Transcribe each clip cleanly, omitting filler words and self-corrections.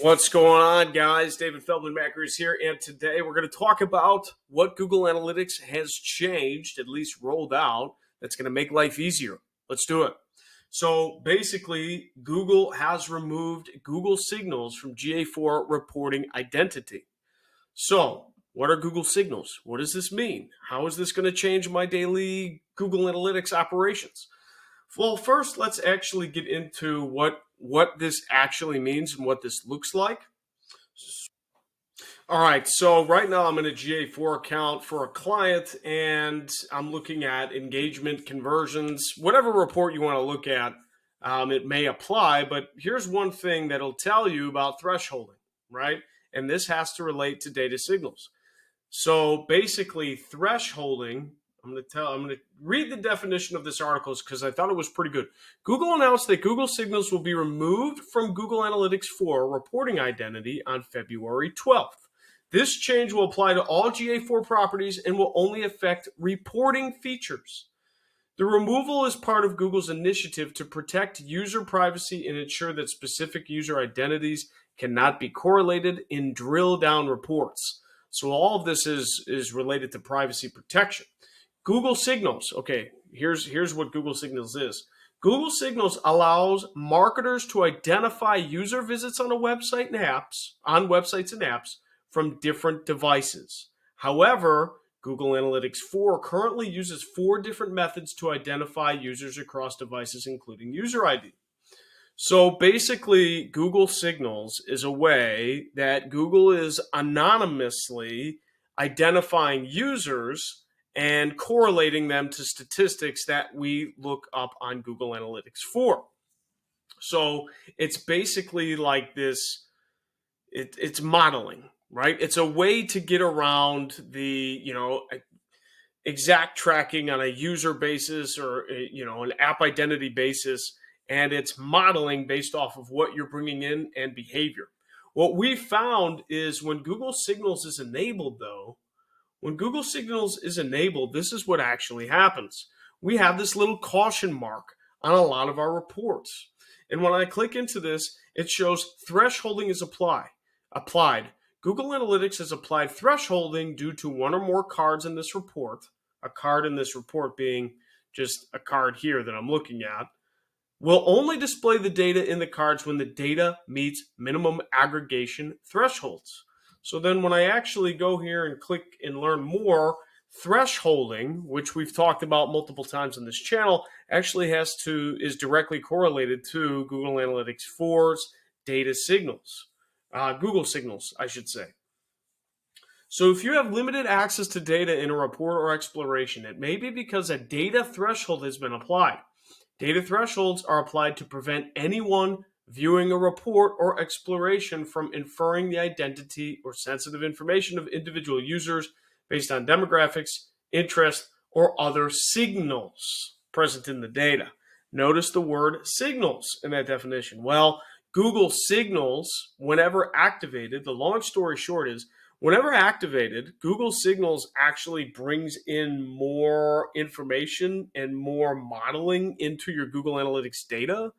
What's going on, guys? David Feldman-Makrias here, and today we're going to talk about what Google Analytics has changed, at least rolled out, that's going to make life easier. Let's do it. So basically, Google has removed Google Signals from GA4 reporting identity. So what are Google Signals? What does this mean? How is this going to change my daily Google Analytics operations? Well, first, let's actually get into what this actually means and what this looks like. All right, so right now I'm in a GA4 account for a client, and I'm looking at engagement, conversions, whatever report you want to look at. It may apply, but here's one thing that'll tell you about thresholding, right? And this has to relate to data signals. So basically, thresholding, I'm going to read the definition of this article because I thought it was pretty good. Google announced that Google Signals will be removed from Google Analytics 4 reporting identity on February 12th. This change will apply to all GA4 properties and will only affect reporting features. The removal is part of Google's initiative to protect user privacy and ensure that specific user identities cannot be correlated in drill down reports. So all of this is related to privacy protection. Google Signals. Okay, here's what Google Signals is. Google Signals allows marketers to identify user visits on websites and apps from different devices. However, Google Analytics 4 currently uses 4 different methods to identify users across devices, including user ID. So basically, Google Signals is a way that Google is anonymously identifying users and correlating them to statistics that we look up on Google Analytics 4. So it's basically like this, it's modeling, right? It's a way to get around the, exact tracking on a user basis or, an app identity basis. And it's modeling based off of what you're bringing in and behavior. What we found is when Google Signals is enabled, though, this is what actually happens. We have this little caution mark on a lot of our reports. And when I click into this, it shows thresholding is applied. Google Analytics has applied thresholding due to one or more cards in this report, a card in this report being just a card here that I'm looking at, will only display the data in the cards when the data meets minimum aggregation thresholds. So then when I actually go here and click and learn more, thresholding, which we've talked about multiple times on this channel, actually is directly correlated to Google Analytics 4's data signals, Google Signals, I should say. So if you have limited access to data in a report or exploration, it may be because a data threshold has been applied. Data thresholds are applied to prevent anyone viewing a report or exploration from inferring the identity or sensitive information of individual users based on demographics, interest, or other signals present in the data. Notice the word signals in that definition. Well, Google Signals, whenever activated, the long story short is, whenever activated, Google Signals actually brings in more information and more modeling into your Google Analytics data.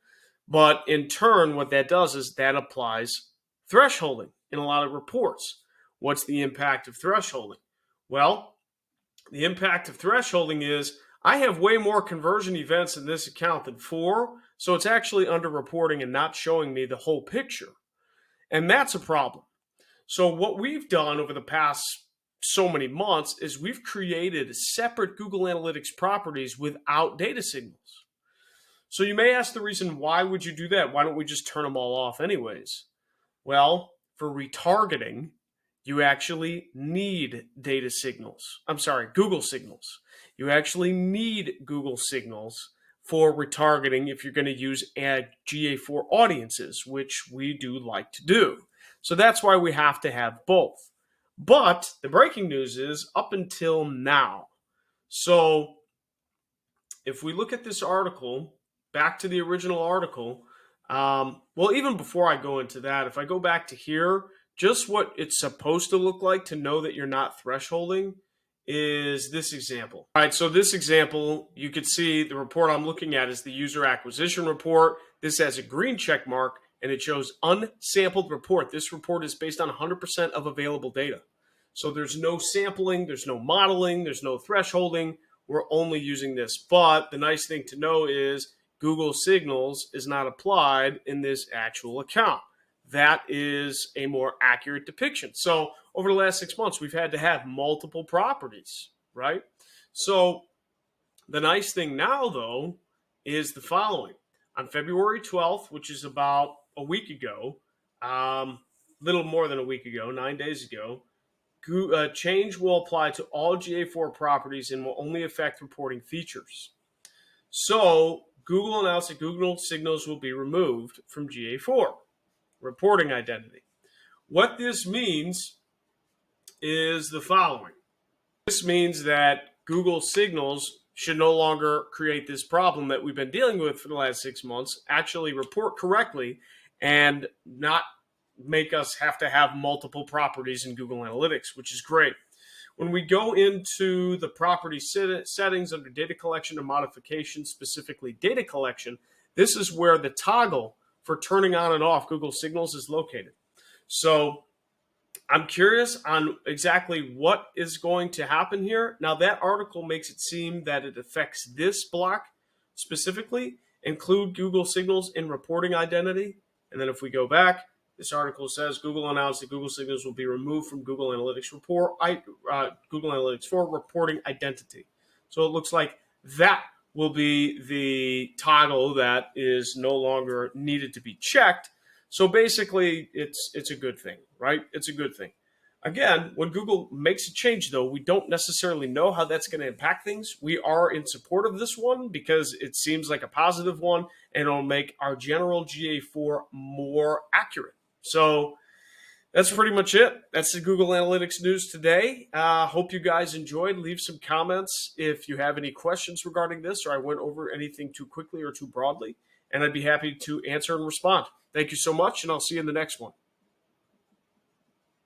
But in turn, what that does is that applies thresholding in a lot of reports. What's the impact of thresholding? Well, the impact of thresholding is I have way more conversion events in this account than 4, so it's actually underreporting and not showing me the whole picture. And that's a problem. So what we've done over the past so many months is we've created separate Google Analytics properties without data signals. So you may ask the reason, why would you do that? Why don't we just turn them all off anyways? Well, for retargeting, you actually need data signals. Google Signals. You actually need Google Signals for retargeting if you're going to use GA4 audiences, which we do like to do. So that's why we have to have both. But the breaking news is up until now. So if we look at this article, back to the original article, well, even before I go into that, if I go back to here, just what it's supposed to look like to know that you're not thresholding is this example. All right, so this example, you could see the report I'm looking at is the user acquisition report. This has a green check mark, and it shows unsampled report. This report is based on 100% of available data. So there's no sampling, there's no modeling, there's no thresholding. We're only using this. But the nice thing to know is Google Signals is not applied in this actual account. That is a more accurate depiction. So over the last 6 months, we've had to have multiple properties, right? So the nice thing now, though, is the following. On February 12th, which is about a week ago, little more than a week ago, 9 days ago, change will apply to all GA4 properties and will only affect reporting features. So Google announced that Google Signals will be removed from GA4, reporting identity. What this means is the following. This means that Google Signals should no longer create this problem that we've been dealing with for the last 6 months, actually report correctly and not make us have to have multiple properties in Google Analytics, which is great. When we go into the property settings under data collection and modification, specifically data collection, this is where the toggle for turning on and off Google Signals is located. So I'm curious on exactly what is going to happen here. Now, that article makes it seem that it affects this block specifically, include Google Signals in reporting identity. And then if we go back, this article says Google announced that Google Signals will be removed from Google Analytics Google Analytics 4 reporting identity. So it looks like that will be the toggle that is no longer needed to be checked. So basically, it's a good thing, right? It's a good thing. Again, when Google makes a change, though, we don't necessarily know how that's going to impact things. We are in support of this one because it seems like a positive one, and it'll make our general GA4 more accurate. So that's pretty much it. That's the Google Analytics news today. Hope you guys enjoyed. Leave some comments if you have any questions regarding this or I went over anything too quickly or too broadly, and I'd be happy to answer and respond. Thank you so much, and I'll see you in the next one.